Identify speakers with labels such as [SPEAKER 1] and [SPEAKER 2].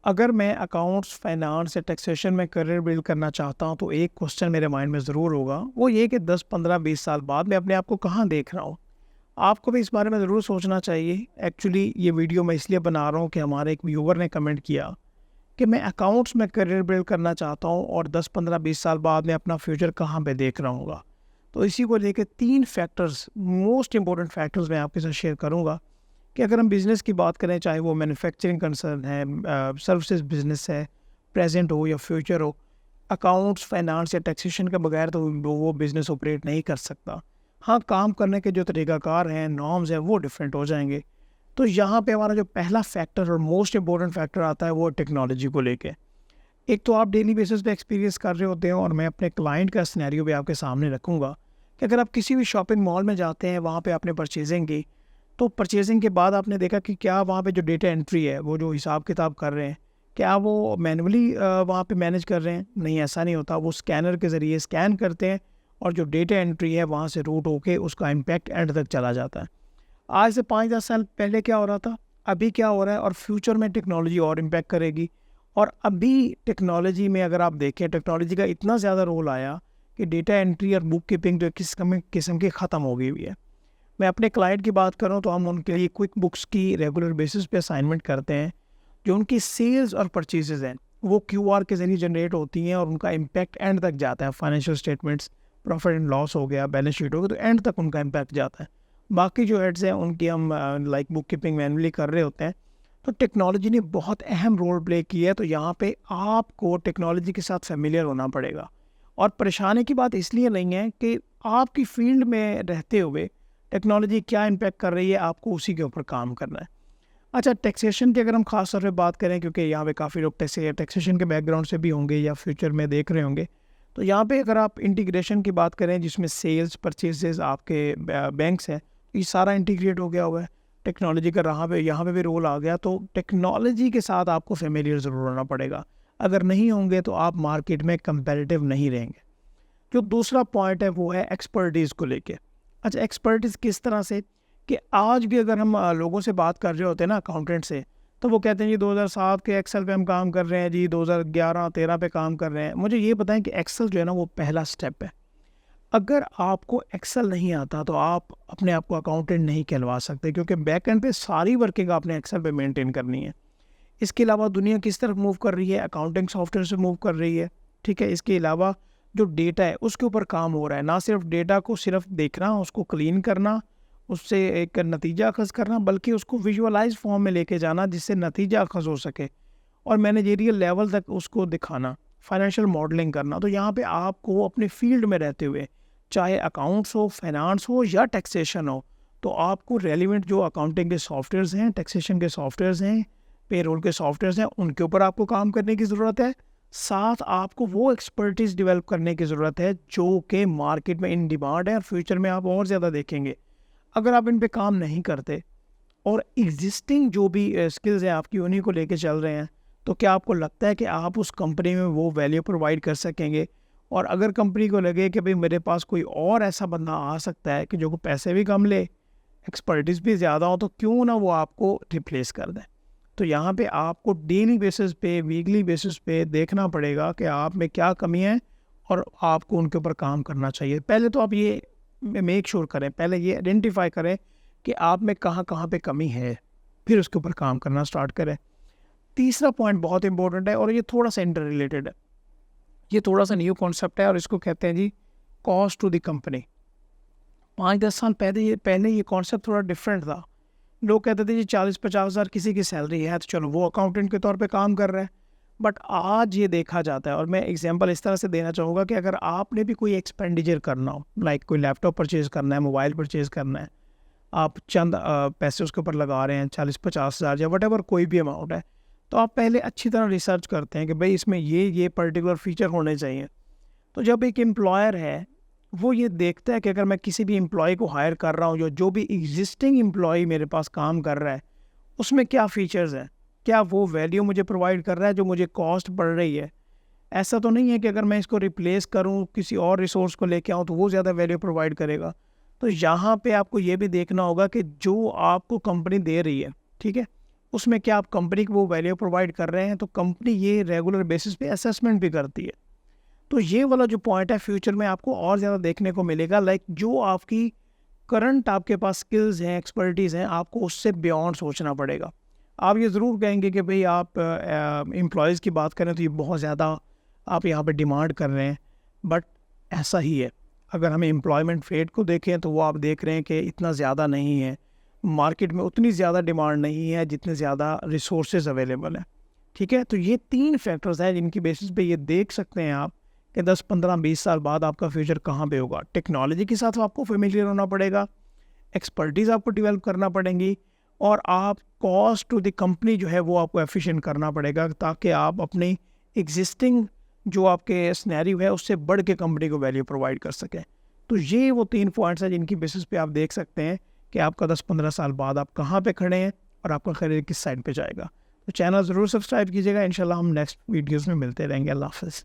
[SPEAKER 1] अगर मैं accounts, finance या टैक्सेशन में करियर बिल्ड करना चाहता हूँ, तो एक क्वेश्चन मेरे माइंड में ज़रूर होगा, वो ये कि 10, 15, 20 साल बाद मैं अपने आप को कहाँ देख रहा हूँ? आपको भी इस बारे में ज़रूर सोचना चाहिए। एक्चुअली ये वीडियो मैं इसलिए बना रहा हूँ कि हमारे एक व्यूअर ने कमेंट किया कि मैं अकाउंट्स में करियर बिल्ड करना चाहता हूँ और 10, 15, 20 साल बाद मैं अपना फ्यूचर कहाँ पे देख रहा हूँगा। तो इसी को लेके 3 फैक्टर्स, मोस्ट इम्पोर्टेंट फैक्टर्स मैं आपके साथ शेयर करूँगा कि अगर हम बिज़नेस की बात करें, चाहे वो मैन्युफैक्चरिंग कंसर्न है, सर्विसेज बिज़नेस है, प्रेज़ेंट हो या फ्यूचर हो, अकाउंट्स, फाइनेंस या टैक्सेशन के बगैर तो वो बिज़नेस ऑपरेट नहीं कर सकता। हाँ, काम करने के जो तरीक़ाकार हैं, नॉर्म्स हैं, वो डिफरेंट हो जाएँगे। तो यहाँ पे हमारा जो पहला फैक्टर और मोस्ट इम्पोर्टेंट फैक्टर आता है, वो टेक्नोलॉजी को लेके। एक तो आप डेली बेसिस पे एक्सपीरियंस कर रहे होते हैं और मैं अपने क्लाइंट का सिनेरियो भी आपके सामने रखूँगा कि अगर आप किसी भी शॉपिंग मॉल में जाते हैं, वहाँ पे आपने परचेज़िंग की, तो परचेज़िंग के बाद आपने देखा कि क्या वहाँ पे जो डेटा एंट्री है, वो जो हिसाब-किताब कर रहे हैं, क्या वो मैनुअली वहाँ पे मैनेज कर रहे हैं? नहीं, ऐसा नहीं होता। वो स्कैनर के ज़रिए स्कैन करते हैं और जो डेटा एंट्री है, वहाँ से रूट होके उसका इम्पैक्ट एंड तक चला जाता है। आज से 5-10 साल पहले क्या हो रहा था, अभी क्या हो रहा है और फ्यूचर में टेक्नोलॉजी और इम्पैक्ट करेगी। और अभी टेक्नोलॉजी में अगर आप देखें, टेक्नोलॉजी का इतना ज़्यादा रोल आया कि डेटा एंट्री और बुक कीपिंग जो किस्म की ख़त्म हो गई हुई है। मैं अपने क्लाइंट की बात करूँ तो हम उनके लिए क्विक बुक्स की रेगुलर बेसिस पे असाइनमेंट करते हैं। जो उनकी सेल्स और परचेजेज़ हैं, वो क्यूआर के ज़रिए जनरेट होती हैं और उनका इम्पैक्ट एंड तक जाता है। Financial statements, profit and loss हो गया, बैलेंस शीट हो गया, तो एंड तक उनका इम्पैक्ट जाता है। बाकी जो हेड्स हैं उनकी हम लाइक बुक कीपिंग मैनुअली कर रहे होते हैं। तो टेक्नोलॉजी ने बहुत अहम रोल प्ले किया है, तो यहाँ पे आपको टेक्नोलॉजी के साथ फ़ैमिलियर होना पड़ेगा। और परेशानी की बात इसलिए नहीं है कि आपकी फ़ील्ड में रहते हुए टेक्नोलॉजी क्या इम्पैक्ट कर रही है, आपको उसी के ऊपर काम करना है। अच्छा, टैक्सेशन की अगर हम ख़ास तौर पे बात करें, क्योंकि यहाँ पे काफ़ी लोग टैक्सेशन के बैकग्राउंड से भी होंगे या फ्यूचर में देख रहे होंगे, तो यहाँ पे अगर आप इंटीग्रेशन की बात करें, जिसमें सेल्स, परचेजेज़, आपके बैंक्स हैं, ये सारा इंटीग्रेट हो गया हुआ है। टेक्नोलॉजी का यहाँ पे भी रोल आ गया, तो टेक्नोलॉजी के साथ आपको फ़ैमिलियर ज़रूर होना पड़ेगा। अगर नहीं होंगे तो आप मार्केट में कंपैरेटिव नहीं रहेंगे। जो दूसरा पॉइंट है वो है एक्सपर्टीज़ को लेके। अच्छा, एक्सपर्टीज़ किस तरह से कि आज भी अगर हम लोगों से बात कर रहे होते हैं ना, अकाउंटेंट से, तो वो कहते हैं जी 2007 के एक्सेल पे हम काम कर रहे हैं, जी 2011-13 पे काम कर रहे हैं। मुझे ये बताएं कि एक्सेल जो है ना, वो पहला स्टेप है। अगर आपको एक्सेल नहीं आता तो आप अपने आप को अकाउंटेंट नहीं कहलवा सकते, क्योंकि बैक एंड पे सारी वर्किंग आपने एक्सेल पे मेंटेन करनी है। इसके अलावा दुनिया किस तरफ मूव कर रही है, अकाउंटिंग सॉफ्टवेयर से मूव कर रही है, ठीक है। इसके अलावा जो डेटा है उसके ऊपर काम हो रहा है, ना सिर्फ डेटा को सिर्फ देखना, उसको क्लीन करना, उससे एक नतीजा अखज़ करना, बल्कि उसको विजुअलाइज फॉर्म में लेके जाना जिससे नतीजा अखज़ हो सके और मैनेजेरियल लेवल तक उसको दिखाना, फाइनेंशियल मॉडलिंग करना। तो यहाँ पे आपको अपने फील्ड में रहते हुए, चाहे अकाउंट्स हो, फाइनेंस हो या टैक्सेशन हो, तो आपको रेलिवेंट जो अकाउंटिंग के सॉफ्टवेयर्स हैं, टैक्सेशन के सॉफ्टवेयर्स हैं, पेरोल के सॉफ्टवेयर्स हैं, उनके ऊपर आपको काम करने की ज़रूरत है। साथ आपको वो एक्सपर्टीज़ डेवलप करने की ज़रूरत है जो कि मार्केट में इन डिमांड है और फ्यूचर में आप और ज़्यादा देखेंगे। अगर आप इन पे काम नहीं करते और एग्जिस्टिंग जो भी स्किल्स हैं आपकी, उन्हीं को लेके चल रहे हैं, तो क्या आपको लगता है कि आप उस कंपनी में वो वैल्यू प्रोवाइड कर सकेंगे? और अगर कंपनी को लगे कि भाई मेरे पास कोई और ऐसा बंदा आ सकता है कि जो को पैसे भी कम ले, एक्सपर्टीज़ भी ज़्यादा हो, तो क्यों ना वो आपको रिप्लेस कर दें। तो यहाँ पे आपको डेली बेसिस पे, वीकली बेसिस पे देखना पड़ेगा कि आप में क्या कमी है और आपको उनके ऊपर काम करना चाहिए। पहले तो आप ये मेक श्योर करें, पहले ये आइडेंटिफाई करें कि आप में कहाँ-कहाँ पे कमी है, फिर उसके ऊपर काम करना स्टार्ट करें। तीसरा पॉइंट बहुत इंपॉर्टेंट है और ये थोड़ा-सा इंटर रिलेटेड है। ये थोड़ा-सा न्यू कॉन्सेप्ट है और इसको कहते हैं जी कॉस्ट टू द कंपनी। 5-10 साल पहले ये कॉन्सेप्ट थोड़ा डिफरेंट था। लोग कहते थे जी 40-50 हज़ार किसी की सैलरी है, तो चलो वो अकाउंटेंट के तौर पे काम कर रहा है। बट आज ये देखा जाता है, और मैं एग्जांपल इस तरह से देना चाहूँगा कि अगर आपने भी कोई एक्सपेंडिचर करना हो, लाइक कोई लैपटॉप परचेज़ करना है, मोबाइल परचेज़ करना है, आप चंद पैसे उसके ऊपर लगा रहे हैं, 40-50 हज़ार या व्हाटएवर कोई भी अमाउंट है, तो आप पहले अच्छी तरह रिसर्च करते हैं कि भाई इसमें ये पर्टिकुलर फीचर होने चाहिए। तो जब एक एम्प्लॉयर है, वो ये देखता है कि अगर मैं किसी भी एम्प्लॉय को हायर कर रहा हूँ, जो भी एग्जिस्टिंग एम्प्लॉय मेरे पास काम कर रहा है, उसमें क्या फ़ीचर्स हैं, क्या वो वैल्यू मुझे प्रोवाइड कर रहा है जो मुझे कॉस्ट पड़ रही है। ऐसा तो नहीं है कि अगर मैं इसको रिप्लेस करूँ, किसी और रिसोर्स को लेके आऊँ, तो वो ज़्यादा वैल्यू प्रोवाइड करेगा। तो यहाँ पे आपको ये भी देखना होगा कि जो आपको कंपनी दे रही है, ठीक है, उसमें क्या आप कंपनी को वो वैल्यू प्रोवाइड कर रहे हैं, तो कंपनी ये रेगुलर बेसिस पे असेसमेंट भी करती है। तो ये वाला जो पॉइंट है फ्यूचर में आपको और ज़्यादा देखने को मिलेगा, लाइक जो आपकी करंट आपके पास स्किल्स हैं, एक्सपर्टीज़ हैं, आपको उससे बियॉन्ड सोचना पड़ेगा। आप ये ज़रूर कहेंगे कि भई आप एम्प्लॉइज़ की बात करें तो ये बहुत ज़्यादा आप यहाँ पे डिमांड कर रहे हैं, बट ऐसा ही है। अगर हम एम्प्लॉयमेंट रेट को देखें तो वो आप देख रहे हैं कि इतना ज़्यादा नहीं है, मार्केट में उतनी ज़्यादा डिमांड नहीं है जितने ज़्यादा रिसोर्सेज अवेलेबल हैं। ठीक है, तो ये 3 फैक्टर्स हैं जिनकी बेसिस पे ये देख सकते हैं आप कि 10, 15, 20 साल बाद आपका फ्यूचर कहाँ पे होगा। टेक्नोलॉजी के साथ आपको फ़ेमिलियर होना पड़ेगा, एक्सपर्टीज़ आपको डेवलप करना पड़ेंगी, और आप कॉस्ट टू द कंपनी जो है वो आपको एफिशिएंट करना पड़ेगा, ताकि आप अपनी एग्जिस्टिंग जो आपके सिनेरियो है उससे बढ़ के कंपनी को वैल्यू प्रोवाइड कर सकें। तो ये वो 3 पॉइंट्स हैं जिनकी बेसिस पे आप देख सकते हैं कि आपका 10-15 साल बाद आप कहाँ पे खड़े हैं और आपका करियर किस साइड पे जाएगा। तो चैनल ज़रूर सब्सक्राइब कीजिएगा। इंशाल्लाह हम नेक्स्ट वीडियोज़ में मिलते रहेंगे। अल्लाह हाफ़िज़।